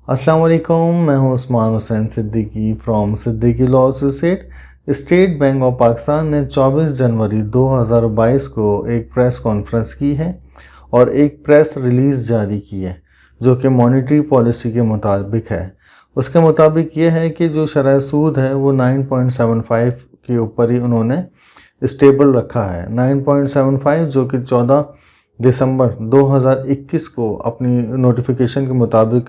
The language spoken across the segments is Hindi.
अस्सलाम वालेकुम, मैं हूं Usman Hussain Siddiqui from Siddiqui law associate. State bank of Pakistan ने 24 जनवरी 2022 को एक प्रेस कॉन्फ्रेंस की है और एक प्रेस रिलीज़ जारी की है जो कि मॉनेटरी पॉलिसी के मुताबिक है। उसके मुताबिक ये है कि जो शरह सूद है वो 9.75 के ऊपर ही उन्होंने स्टेबल रखा है। 9.75 जो कि 14 दिसंबर 2021 को अपनी नोटिफिकेशन के मुताबिक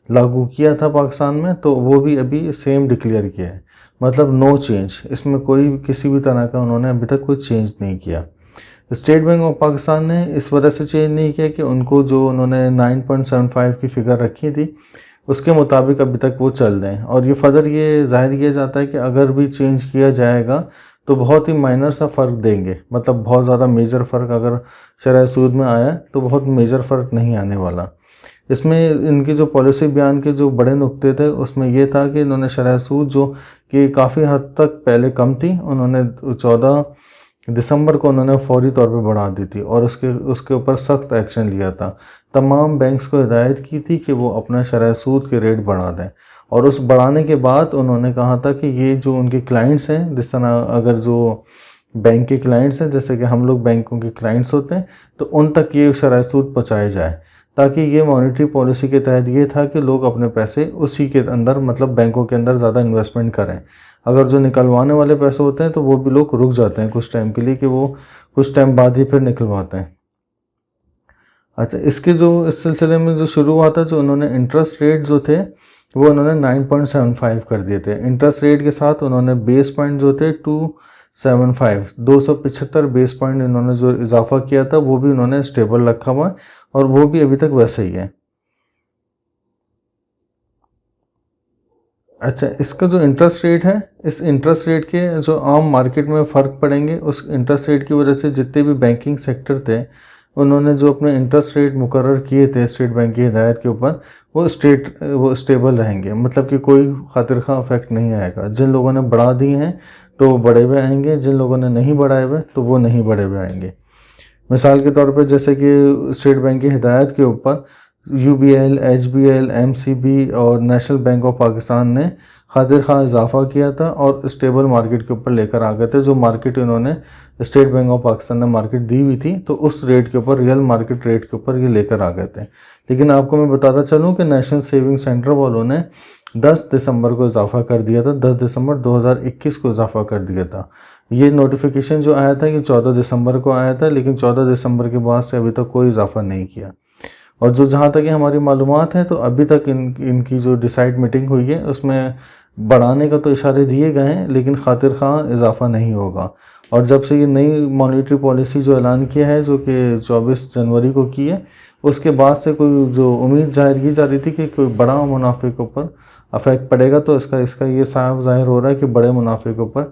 लागू किया था पाकिस्तान में, तो वो भी अभी सेम डिक्लेयर किया है। मतलब नो चेंज, इसमें कोई किसी भी तरह का उन्होंने अभी तक कोई चेंज नहीं किया। स्टेट बैंक ऑफ पाकिस्तान ने इस वजह से चेंज नहीं किया कि उनको जो उन्होंने 9.75 की फ़िगर रखी थी उसके मुताबिक अभी तक वो चल रहे हैं। और ये फर्दर ये जाहिर किया जाता है कि अगर भी चेंज किया जाएगा तो बहुत ही माइनर सा फ़र्क देंगे, मतलब बहुत ज़्यादा मेजर फ़र्क अगर शरह सूद में आया तो बहुत मेजर फ़र्क नहीं आने वाला। इसमें इनकी जो पॉलिसी बयान के जो बड़े नुक्ते थे उसमें ये था कि इन्होंने शरह सूद जो कि काफ़ी हद तक पहले कम थी, उन्होंने 14 दिसंबर को उन्होंने फौरी तौर पे बढ़ा दी थी और उसके ऊपर सख्त एक्शन लिया था। तमाम बैंक्स को हिदायत की थी कि वो अपना शरह सूद के रेट बढ़ा दें और उस बढ़ाने के बाद उन्होंने कहा था कि ये जो उनके क्लाइंट्स हैं, जिस तरह अगर जो बैंक के क्लाइंट्स हैं जैसे कि हम लोग बैंकों के क्लाइंट्स होते हैं, तो उन तक ये शरह सूद पहुँचाए जाए, ताकि ये मॉनेटरी पॉलिसी के तहत ये था कि लोग अपने पैसे उसी के अंदर, मतलब बैंकों के अंदर ज़्यादा इन्वेस्टमेंट करें। अगर जो निकलवाने वाले पैसे होते हैं तो वो भी लोग रुक जाते हैं कुछ टाइम के लिए कि वो कुछ टाइम बाद ही फिर निकलवाते हैं। अच्छा, इसके जो इस सिलसिले में जो शुरू हुआ था, जो उन्होंने इंटरेस्ट रेट जो थे वो उन्होंने 9.75 कर दिए थे। इंटरेस्ट रेट के साथ उन्होंने बेस पॉइंट जो थे 275 बेस पॉइंट इन्होंने जो इजाफा किया था वो भी उन्होंने स्टेबल रखा हुआ है और वो भी अभी तक वैसे ही है। अच्छा, इसका जो इंटरेस्ट रेट है, इस इंटरेस्ट रेट के जो आम मार्केट में फ़र्क पड़ेंगे, उस इंटरेस्ट रेट की वजह से जितने भी बैंकिंग सेक्टर थे उन्होंने जो अपने इंटरेस्ट रेट मुकर्रर किए थे स्टेट बैंक की हिदायत के ऊपर, वो स्टेबल रहेंगे। मतलब कि कोई खातिर खा इफेक्ट नहीं आएगा। जिन लोगों ने बढ़ा दिए हैं तो वो बढ़े हुए आएंगे, जिन लोगों ने नहीं बढ़ाए हुए तो वो नहीं बढ़े हुए आएंगे। मिसाल के तौर पे जैसे कि स्टेट बैंक की हिदायत के ऊपर यूबीएल, एचबीएल, एमसीबी और नेशनल बैंक ऑफ पाकिस्तान ने खातिर खा इजाफा किया था और स्टेबल मार्केट के ऊपर लेकर आ गए थे। जो मार्केट इन्होंने स्टेट बैंक ऑफ पाकिस्तान ने मार्केट दी हुई थी, तो उस रेट के ऊपर, रियल मार्केट रेट के ऊपर ये लेकर आ गए थे। लेकिन आपको मैं बताता चलूँ कि नेशनल सेविंग सेंटर वालों ने 10 दिसंबर को इजाफा कर दिया था, 10 दिसंबर 2021 को इजाफा कर दिया था। ये नोटिफिकेशन जो आया था कि 14 दिसंबर को आया था, लेकिन 14 दिसंबर के बाद से अभी तक कोई इजाफा नहीं किया। और जो जहाँ तक हमारी मालूमात है तो अभी तक इनकी जो डिसाइड मीटिंग हुई है उसमें बढ़ाने का तो इशारे दिए गए हैं, लेकिन खातिर खां इजाफा नहीं होगा। और जब से ये नई मॉनेटरी पॉलिसी जो ऐलान किया है, जो कि 24 जनवरी को की है, उसके बाद से कोई जो उम्मीद जाहिर की जा रही थी कि कोई बड़ा मुनाफे के ऊपर अफेक्ट पड़ेगा, तो इसका इसका ये साफ जाहिर हो रहा है कि बड़े मुनाफे के ऊपर,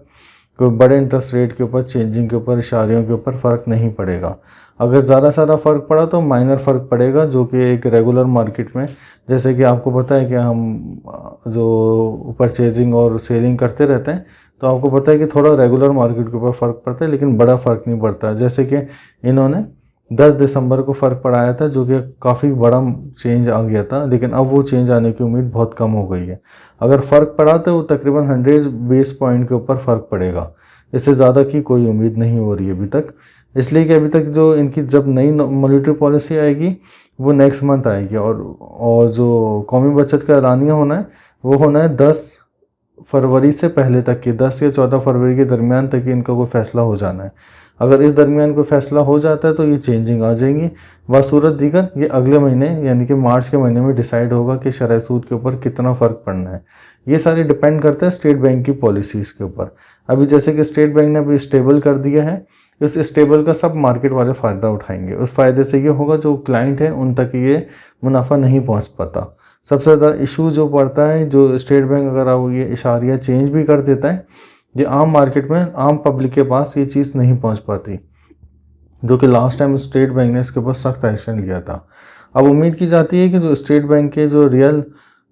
कोई बड़े इंटरेस्ट रेट के ऊपर, चेंजिंग के ऊपर, इशारियों के ऊपर फ़र्क नहीं पड़ेगा। अगर ज़्यादा से ज़्यादा फ़र्क पड़ा तो माइनर फ़र्क पड़ेगा, जो कि एक रेगुलर मार्केट में, जैसे कि आपको पता है कि हम जो परचेजिंग और सेलिंग करते रहते हैं, तो आपको पता है कि थोड़ा रेगुलर मार्केट के ऊपर फ़र्क पड़ता है, लेकिन बड़ा फ़र्क नहीं पड़ता। जैसे कि इन्होंने 10 दिसंबर को फ़र्क पड़ाया था, जो कि काफ़ी बड़ा चेंज आ गया था, लेकिन अब वो चेंज आने की उम्मीद बहुत कम हो गई है। अगर फ़र्क पड़ा तो वो तकरीबन 100 बेस पॉइंट के ऊपर फ़र्क पड़ेगा, इससे ज़्यादा की कोई उम्मीद नहीं हो रही है अभी तक। इसलिए कि अभी तक जो इनकी जब नई मॉनेटरी पॉलिसी आएगी वो नेक्स्ट मंथ आएगी, और जो कौमी बचत का ऐलानिया होना है वो होना है 10 फरवरी से पहले तक की, 10 या 14 फरवरी के दरमियान तक ही इनका कोई फ़ैसला हो जाना है। अगर इस दरमियान कोई फ़ैसला हो जाता है तो ये चेंजिंग आ जाएंगी। बसूरत दीगर ये अगले महीने यानी कि मार्च के महीने में डिसाइड होगा कि शरह सूद के ऊपर कितना फ़र्क पड़ना है। ये सारी डिपेंड करता है स्टेट बैंक की पॉलिसीज़ के ऊपर। अभी जैसे कि स्टेट बैंक ने अभी स्टेबल कर दिया है, इस स्टेबल का सब मार्केट वाले फ़ायदा उठाएंगे। उस फ़ायदे से ये होगा जो क्लाइंट है उन तक ये मुनाफा नहीं पहुंच पाता। सबसे ज़्यादा इशू जो पड़ता है, जो स्टेट बैंक अगर आप ये इशारिया चेंज भी कर देता है, ये आम मार्केट में, आम पब्लिक के पास ये चीज़ नहीं पहुंच पाती, जो कि लास्ट टाइम स्टेट बैंक ने इसके ऊपर सख्त एक्शन लिया था। अब उम्मीद की जाती है कि जो स्टेट बैंक के जो रियल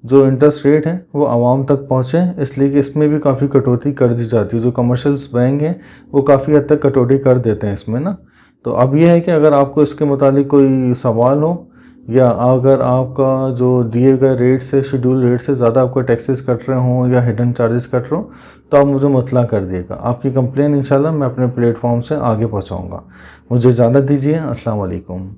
जो इंटरेस्ट रेट है वो आवाम तक पहुँचे, इसलिए कि इसमें भी काफ़ी कटौती कर दी जाती है। जो कमर्शियल्स बैंक हैं वो काफ़ी हद तक कटौती कर देते हैं इसमें ना। तो अब ये है कि अगर आपको इसके मुतालिक कोई सवाल हो या अगर आपका जो दिए गए रेट से, शेड्यूल रेट से ज़्यादा आपको टैक्सेस कट रहे हों या हिडन चार्जेस कट रहे हों, तो आप मुझे मुतला कर दिएगा। आपकी कंप्लेन इंशाल्लाह मैं अपने प्लेटफॉर्म से आगे पहुंचाऊंगा। मुझे इजाज़त दीजिए। अस्सलाम वालेकुम।